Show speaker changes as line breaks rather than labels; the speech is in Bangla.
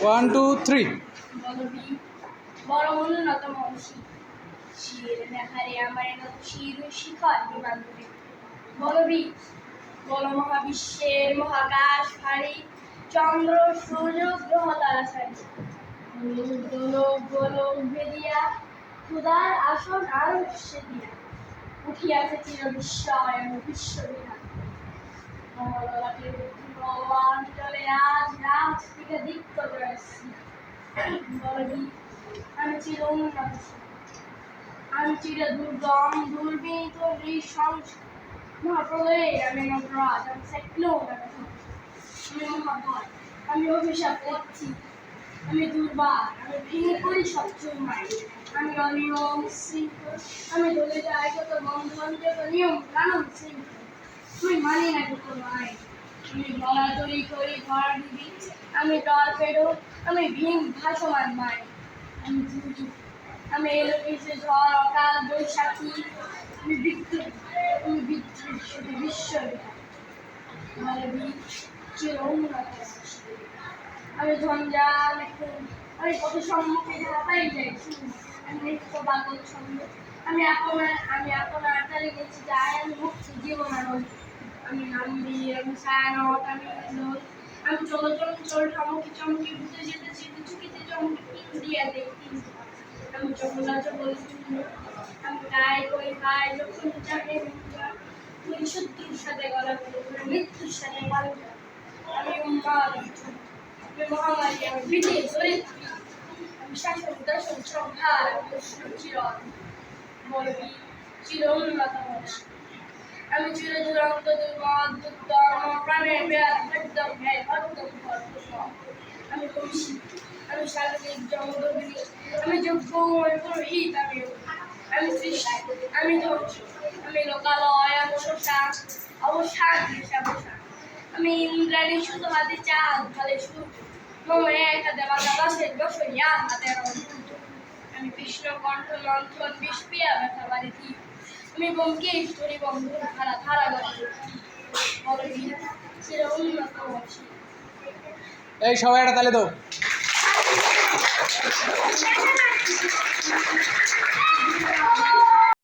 1 2 3
বলবি বড় উন্নত মহর্ষি শির দেখারে আমার এত শির শিখর বিমান করে বলবি বল মহাবিশ্বের মহাকাশ ভারী চন্দ্র সূর্য গ্রহ তারা ছাড়ি গোলক বেরিয়া খুদার আসন আর সে দিয়া উঠিয়াছে চির বিস্ময় বিশ্ববিধান অঞ্চলে আজ রাজ থেকে দীপ্ত রয়েছি বলবি আমি চির উন্নত আমি চির দুর্গম দুর্বিনীত নৃশংস মহাপ্রলয়ে আমি নটরাজ আমি সাইক্লোন আমি মহাভয় আমি অভিশাপ করছি আমি দুর্বার আমি ভেঙে পড়ি সবচেয়ে মাই আমি অনিয়ম শৃঙ্খল আমি দলে যাই যত বন্ধন যত নিয়ম কানুন শৃঙ্খল আমি মানি না কোনো আইন আমি গলাতরি করি ঘর দিবি আমি টর্পেডো আমি ভীম ভাসমান মাই আমি দুর্যোগ আমি এলো কিছু ঝড় অকাল বৈশাখী আমি বিদ্যুৎ আমি বিদ্যুৎ শুধু বিশ্ববিদ্যালয় চির উন্নত আমি ঝঞ্ঝাল আমি কত সম্মুখে ধাপাই যাই আমি নিত্য বাদল ছন্দ আমি আপনার আটালে গেছি যাই আমি মুক্তি জীবন আনন্দ আমি নামবি আমি সায়ানট আমি আমি চল ঠমকি চমকি ঘুরতে যেতেছি চুকিতে চমকি ইন্ডিয়া দেখি আমি চমলাচ বলছি আমি গায়ে কই ভাই যখন চাকে তুই শত্রুর সাথে গলা করে মৃত্যুর সাথে গলা আমি উন্মাদ আমি মহামারী আমি বিজয় ধরে আমি শাসন দর্শন সংহার আমি চিরন বলবি চির উন্নত আমি চির দুরন্ত দুর্মদ দুর্দম প্রাণের বেড়া একদম একদম আমি কৌশি আমি শারীরিক জমদগ্নি আমি যোগ্য পুরোহিত আমি সৃষ্টি আমি ধ্বংস আমি লোকালয় আমি শ্মশান অবসান আমি ইন্দ্রাণী শুধু হাতে চাঁদ ফলে সূর্য মমে একটা দেবা দাবাসের বসইয়া হাতের আমি কৃষ্ণ কণ্ঠ লণ্ঠন বিষপিয়া ব্যথা বাড়ি দিই আমি বঙ্কেশ্বরী বন্ধু ধারা ধারা বলবি চির উন্নত হচ্ছি
এই সবাই একটা তালে দাও
Thank you.